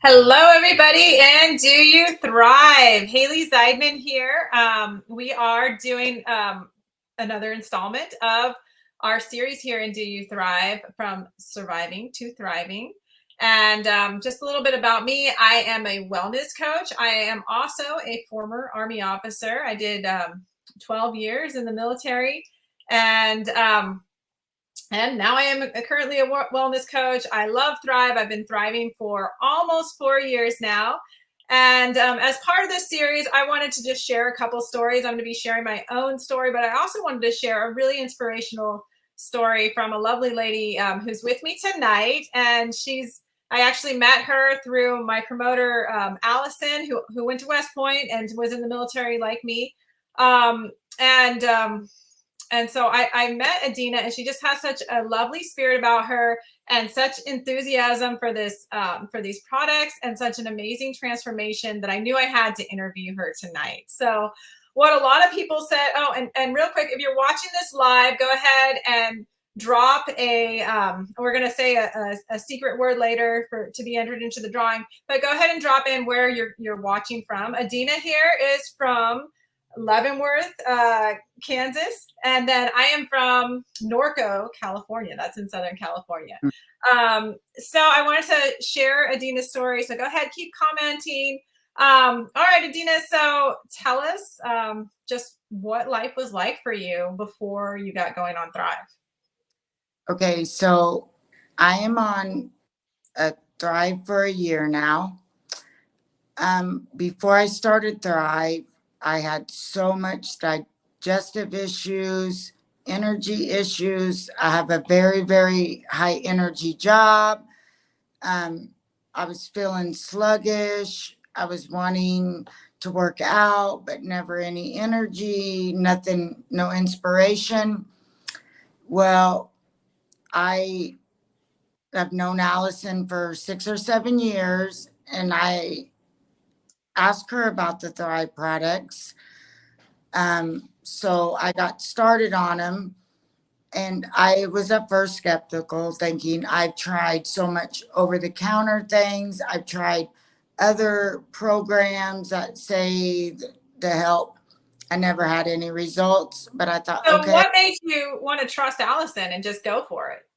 Hello, everybody, and do you thrive? Haley Zeidman here. We are doing another installment of our series here in Do You Thrive from Surviving to Thriving. And just a little bit about me, I am a wellness coach. I am also a former Army officer. I did 12 years in the military. And and now I am currently a wellness coach. I love Thrive. I've been thriving for almost 4 years now. And as part of this series, I wanted to just share a couple stories. I'm going to be sharing my own story, but I also wanted to share a really inspirational story from a lovely lady who's with me tonight. And I actually met her through my promoter, Allison, who went to West Point and was in the military like me. Um, and and so I met Adina, and she just has such a lovely spirit about her, and such enthusiasm for for these products, and such an amazing transformation that I knew I had to interview her tonight. So, what a lot of people said. Oh, and real quick, if you're watching this live, go ahead and drop a. We're going to say a secret word later to be entered into the drawing, but go ahead and drop in where you're watching from. Adina here is from Leavenworth, Kansas, and then I am from Norco, California. That's in Southern California. So I wanted to share Adina's story. So go ahead, keep commenting. All right, Adina. So tell us just what life was like for you before you got going on Thrive. Okay, so I am on a Thrive for a year now. Before I started Thrive, I had so much digestive issues, energy issues. I have a very, very high energy job. I was feeling sluggish. I was wanting to work out, but never any energy, nothing, no inspiration. Well, I have known Allison for 6 or 7 years, and I asked her about the Thrive products. So I got started on them, and I was at first skeptical, thinking I've tried so much over the counter things. I've tried other programs that say to help. I never had any results, but I thought, So okay, what made you want to trust Allison and just go for it?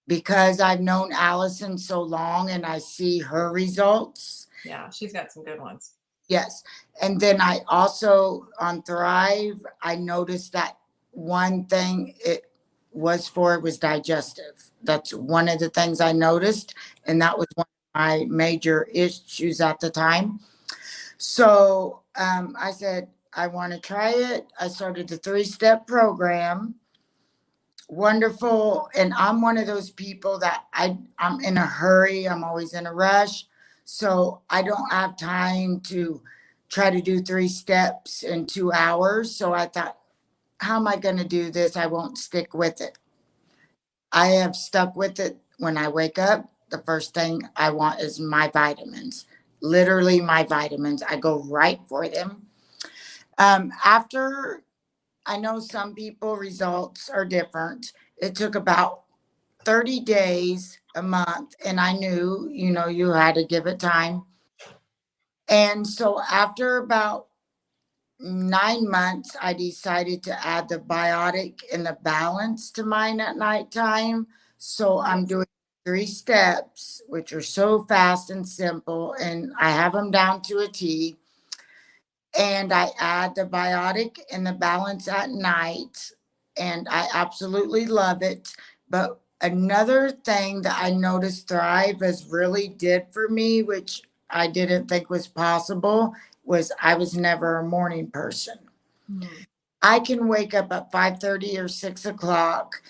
because I've known Allison so long and I see her results. Yeah, she's got some good ones. Yes. And then I also on Thrive, I noticed that one thing it was digestive. That's one of the things I noticed. And that was one of my major issues at the time. So I said, I want to try it. I started the 3-step program. Wonderful. And I'm one of those people that I'm in a hurry. I'm always in a rush. So I don't have time to try to do 3 steps in 2 hours. So I thought, how am I going to do this? I won't stick with it. I have stuck with it. When I wake up, the first thing I want is my vitamins. Literally my vitamins. I go right for them. After, I know some people results are different. It took about 30 days, a month, and I knew, you had to give it time. And so after about 9 months, I decided to add the biotic and the balance to mine at nighttime. So I'm doing 3 steps, which are so fast and simple, and I have them down to a T. And I add the biotic and the balance at night, and I absolutely love it. But another thing that I noticed Thrive has really did for me, which I didn't think was possible, was I was never a morning person. I can wake up at 5:30 or 6 o'clock.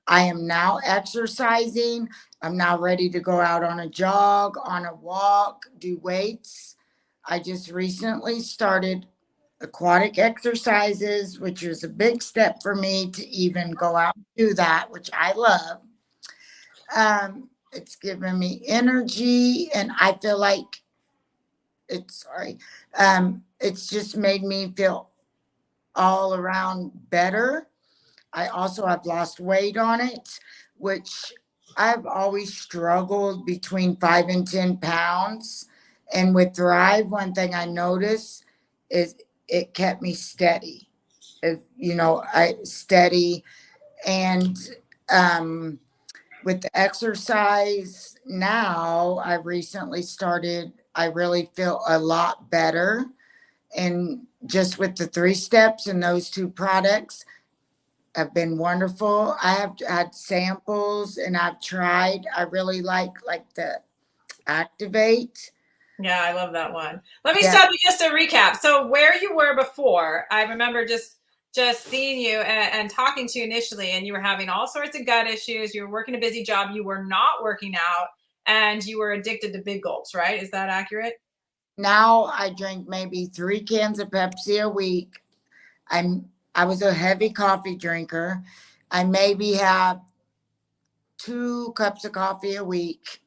I am now exercising. I'm now ready to go out on a jog, on a walk, do weights. I just recently started aquatic exercises, which was a big step for me to even go out and do that, which I love. It's given me energy, and I feel like it's just made me feel all around better. I also have lost weight on it, which I've always struggled between 5 and 10 pounds. And with Thrive, one thing I noticed is it kept me steady. If, I steady. And um, with the exercise now, I've recently started, I really feel a lot better. And just with the 3 steps and those 2 products, have been wonderful. I have had samples and I've tried. I really like the Activate. Yeah, I love that one. Let me Yeah. stop you just to recap. So where you were before, I remember just seeing you and talking to you initially, and you were having all sorts of gut issues. You were working a busy job. You were not working out, and you were addicted to big gulps, right? Is that accurate? Now I drink maybe 3 cans of Pepsi a week. I was a heavy coffee drinker. I maybe have 2 cups of coffee a week.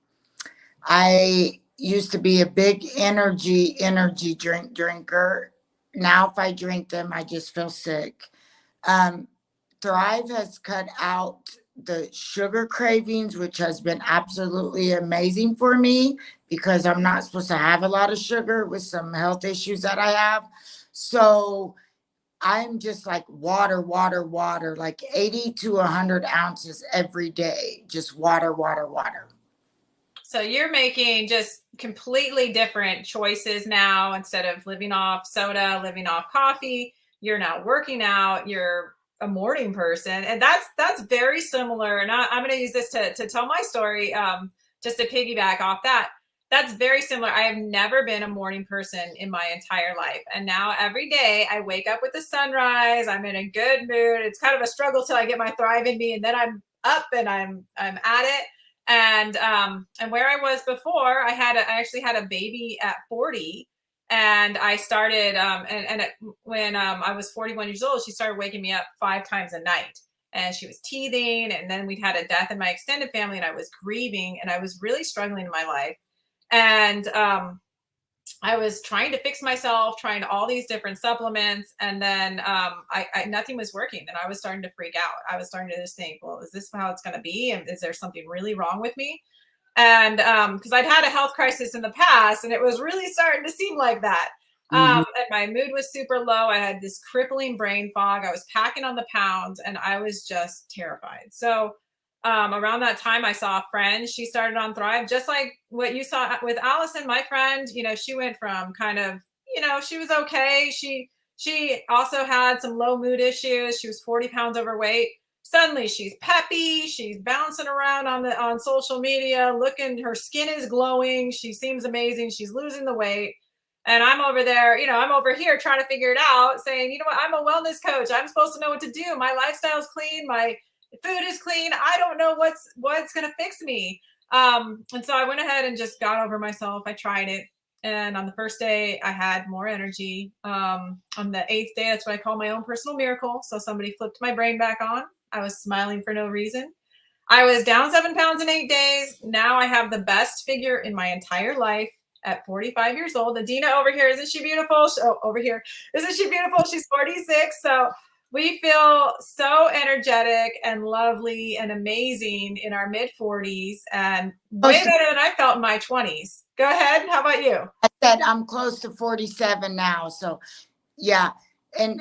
I used to be a big energy drink drinker. Now if I drink them, I just feel sick. Um, Thrive has cut out the sugar cravings, which has been absolutely amazing for me because I'm not supposed to have a lot of sugar with some health issues that I have. So I'm just like water, water, water, like 80 to 100 ounces every day. Just water, water, water. So you're making just completely different choices now. Instead of living off soda, living off coffee, you're now working out. You're a morning person, and that's very similar. And I'm going to use this to tell my story, just to piggyback off that. That's very similar. I have never been a morning person in my entire life, and now every day I wake up with the sunrise. I'm in a good mood. It's kind of a struggle till I get my Thrive in me, and then I'm up and I'm at it. And where I was before, I actually had a baby at 40, and I started when I was 41 years old, she started waking me up 5 times a night, and she was teething, and then we'd had a death in my extended family, and I was grieving, and I was really struggling in my life, and I was trying to fix myself, trying all these different supplements, and then I nothing was working, and I was starting to freak out. I was starting to just think, well, is this how it's going to be? And is there something really wrong with me? And because I'd had a health crisis in the past, and it was really starting to seem like that. Mm-hmm. And my mood was super low. I had this crippling brain fog. I was packing on the pounds, and I was just terrified. So around that time, I saw a friend. She started on Thrive, just like what you saw with Allison, my friend. She went from kind of, she was okay. She also had some low mood issues. She was 40 pounds overweight. Suddenly she's peppy, she's bouncing around on social media, looking, her skin is glowing, she seems amazing, she's losing the weight. And I'm over there, I'm over here trying to figure it out, saying, you know what, I'm a wellness coach, I'm supposed to know what to do, my lifestyle's clean, my food is clean, I don't know what's going to fix me. And so I went ahead and just got over myself. I tried it, and on the first day I had more energy. On the 8th day, that's what I call my own personal miracle, so somebody flipped my brain back on. I was smiling for no reason. I was down 7 pounds in 8 days. Now I have the best figure in my entire life at 45 years old. Adina over here, isn't she beautiful? Oh, over here, isn't she beautiful? She's 46. So we feel so energetic and lovely and amazing in our mid 40s, and way better than I felt in my 20s. Go ahead. How about you? I said I'm close to 47 now. So yeah. And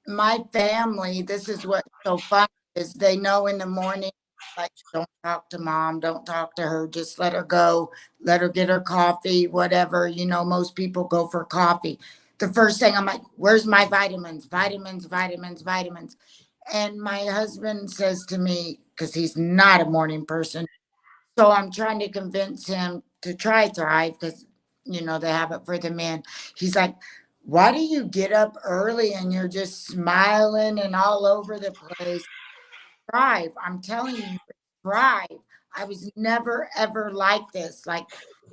my family, this is what's so fun is they know in the morning, like, don't talk to mom, don't talk to her, just let her go, let her get her coffee, whatever. Most people go for coffee. The first thing I'm like, where's my vitamins? Vitamins, vitamins, vitamins. And my husband says to me, because he's not a morning person, so I'm trying to convince him to try Thrive because, they have it for the men. He's like, why do you get up early and you're just smiling and all over the place? Thrive. I'm telling you, Thrive. I was never, ever like this. Like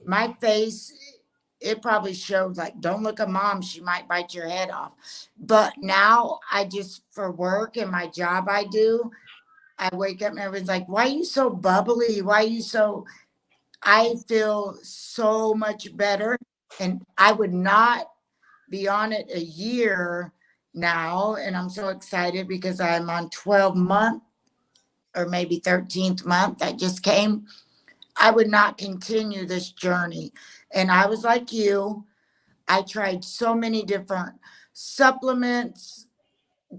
my face, it probably showed like, don't look at mom. She might bite your head off. But now I just, for work and my job I do, I wake up and everyone's like, why are you so bubbly? Why are you so, I feel so much better. And I would not be on it a year now. And I'm so excited because I'm on 12 month or maybe 13th month that just came, I would not continue this journey. And I was like you, I tried so many different supplements,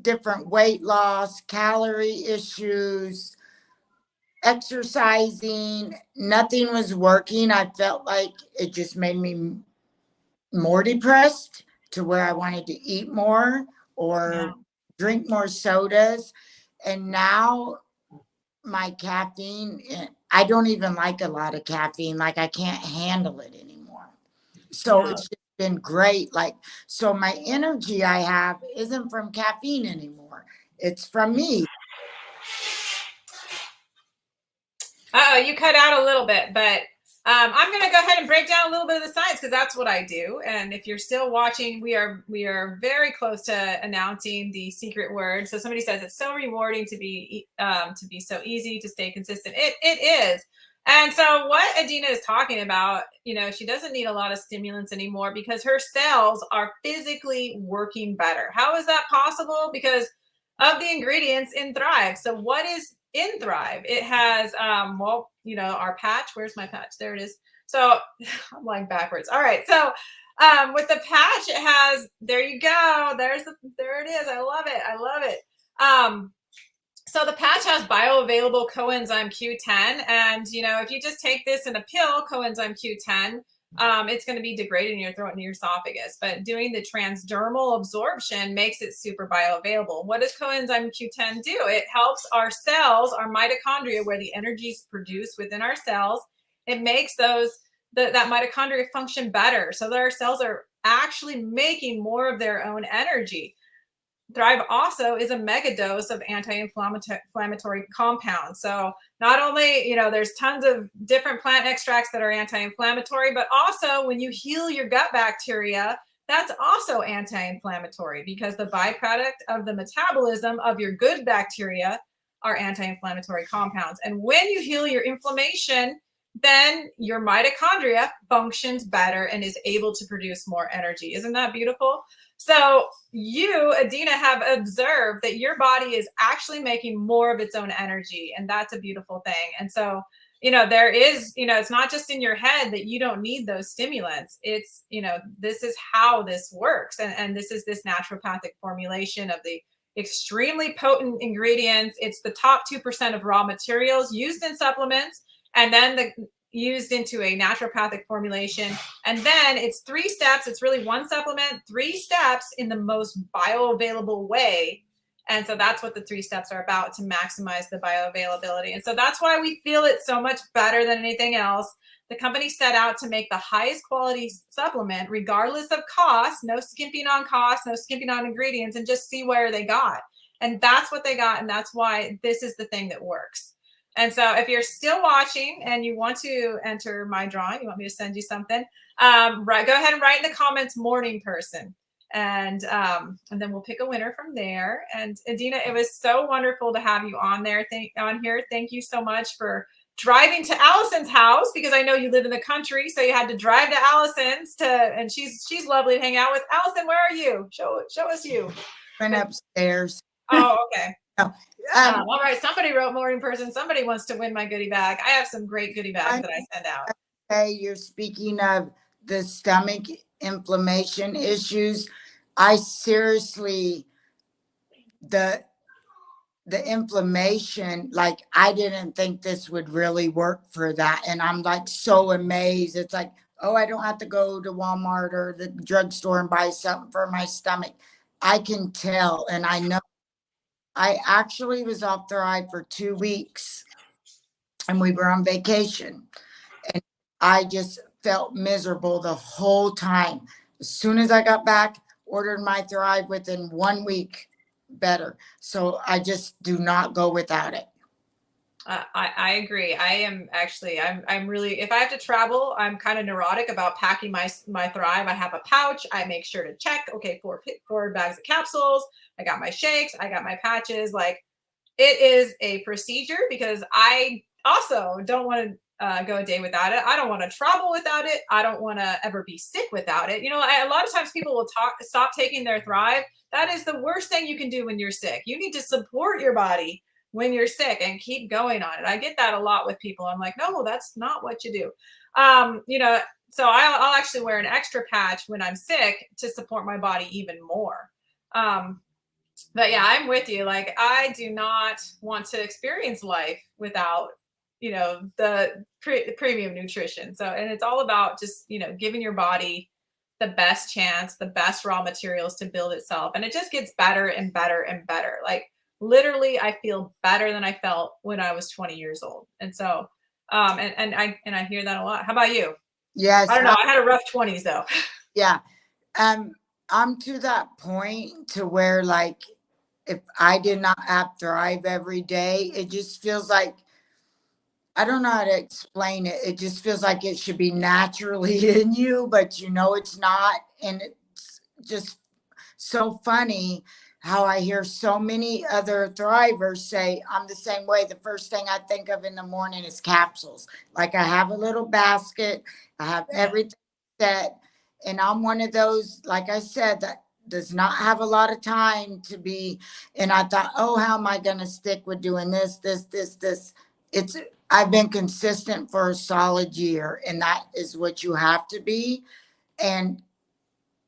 different weight loss, calorie issues, exercising. Nothing was working. I felt like it just made me more depressed to where I wanted to eat more Yeah. or drink more sodas. And now my caffeine, I don't even like a lot of caffeine. Like I can't handle it anymore. So Yeah. it's just been great. Like, so my energy I have isn't from caffeine anymore. It's from me. Uh-oh, you cut out a little bit, but I'm going to go ahead and break down a little bit of the science because that's what I do. And if you're still watching, we are very close to announcing the secret word. So somebody says it's so rewarding to be so easy to stay consistent. It is. And so what Adina is talking about, she doesn't need a lot of stimulants anymore because her cells are physically working better. How is that possible? Because of the ingredients in Thrive. So what is in Thrive? It has, our patch. Where's my patch? There it is. So I'm lying backwards. All right. So with the patch, it has, there you go. There it is. I love it. I love it. So the patch has bioavailable coenzyme Q10. And, if you just take this in a pill, coenzyme Q10, it's going to be degraded in your throat and your esophagus. But doing the transdermal absorption makes it super bioavailable. What does coenzyme Q10 do? It helps our cells, our mitochondria, where the energy is produced within our cells. It makes that mitochondria function better so that our cells are actually making more of their own energy. Thrive also is a mega dose of anti-inflammatory compounds. So not only, there's tons of different plant extracts that are anti-inflammatory, but also when you heal your gut bacteria, that's also anti-inflammatory because the byproduct of the metabolism of your good bacteria are anti-inflammatory compounds. And when you heal your inflammation, then your mitochondria functions better and is able to produce more energy. Isn't that beautiful? So you, Adina, have observed that your body is actually making more of its own energy. And that's a beautiful thing. And so, there is, it's not just in your head that you don't need those stimulants. It's, this is how this works. And this is this naturopathic formulation of the extremely potent ingredients. It's the top 2% of raw materials used in supplements. And then used into a naturopathic formulation. And then it's 3 steps. It's really one supplement, 3 steps in the most bioavailable way. And so that's what the 3 steps are about, to maximize the bioavailability. And so that's why we feel it's so much better than anything else. The company set out to make the highest quality supplement, regardless of cost, no skimping on cost, no skimping on ingredients, and just see where they got. And that's what they got. And that's why this is the thing that works. And so if you're still watching and you want to enter my drawing, you want me to send you something, go ahead and write in the comments morning person. And then we'll pick a winner from there. And Adina, it was so wonderful to have you on here. Thank you so much for driving to Allison's house, because I know you live in the country. So you had to drive to Allison's and she's lovely to hang out with. Allison, where are you? Show us you. Went upstairs. Oh, okay. No. All right. Somebody wrote morning person. Somebody wants to win my goodie bag. I have some great goodie bags that I send out. Okay, you're speaking of the stomach inflammation issues. I seriously, the inflammation, like I didn't think this would really work for that. And I'm like so amazed. It's like, oh, I don't have to go to Walmart or the drugstore and buy something for my stomach. I can tell, and I know. I actually was off Thrive for 2 weeks and we were on vacation. And I just felt miserable the whole time. As soon as I got back, ordered my Thrive within 1 week, better. So I just do not go without it. I agree. I am actually, I'm really, if I have to travel, I'm kind of neurotic about packing my Thrive. I have a pouch. I make sure to check, okay, 4 bags of capsules. I got my shakes. I got my patches. Like, it is a procedure because I also don't want to go a day without it. I don't want to travel without it. I don't want to ever be sick without it. A lot of times people will stop taking their Thrive. That is the worst thing you can do when you're sick. You need to support your body when you're sick and keep going on it. I get that a lot with people. I'm like, no, that's not what you do. You know, so I'll actually wear an extra patch when I'm sick to support my body even more. Um, but yeah, I'm with you. Like, I do not want to experience life without, you know, the premium nutrition. So, and it's all about just, you know, giving your body the best chance, the best raw materials to build itself. And it just gets better and better and better. Like, literally, I feel better than I felt when I was 20 years old. And so, and I hear that a lot. How about you? I Yes. don't know. I had a rough 20s though. Yeah. Um, I'm to that point to where, like, if I did not have Thrive every day, it just feels like, I don't know how to explain it. It just feels like it should be naturally in you, but you know it's not. And it's just so funny how I hear so many other thrivers say, I'm the same way. The first thing I think of in the morning is capsules. Like, I have a little basket, I have everything set. And I'm one of those, like I said, that does not have a lot of time to be. And I thought, oh, how am I going to stick with doing this, this? It's, I've been consistent for a solid year, and that is what you have to be. And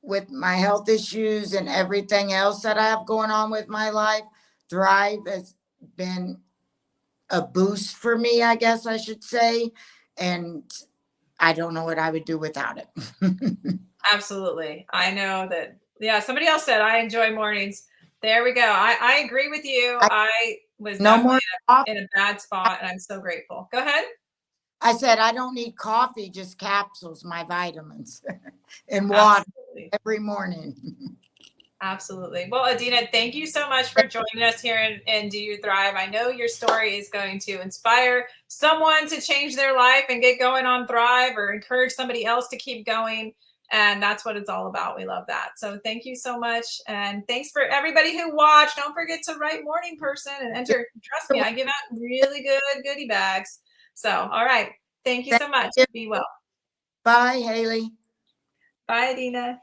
with my health issues and everything else that I have going on with my life, Thrive has been a boost for me, I guess I should say. And I don't know what I would do without it. Absolutely. I know that. Yeah, somebody else said I enjoy mornings. There we go. I agree with you. I, I was no definitely more coffee. in a bad spot, and I'm so grateful. Go ahead. I said, I don't need coffee, just capsules, my vitamins, and water Absolutely. every morning. Absolutely. Well, Adina, thank you so much for joining us here in Do You Thrive. I know your story is going to inspire someone to change their life and get going on Thrive, or encourage somebody else to keep going. And that's what it's all about. We love that. So thank you so much. And thanks for everybody who watched. Don't forget to write morning person and enter. Trust me, I give out really good goodie bags. So, all right. Thank you Thank so much. you. Be well. Bye, Haley. Bye, Adina.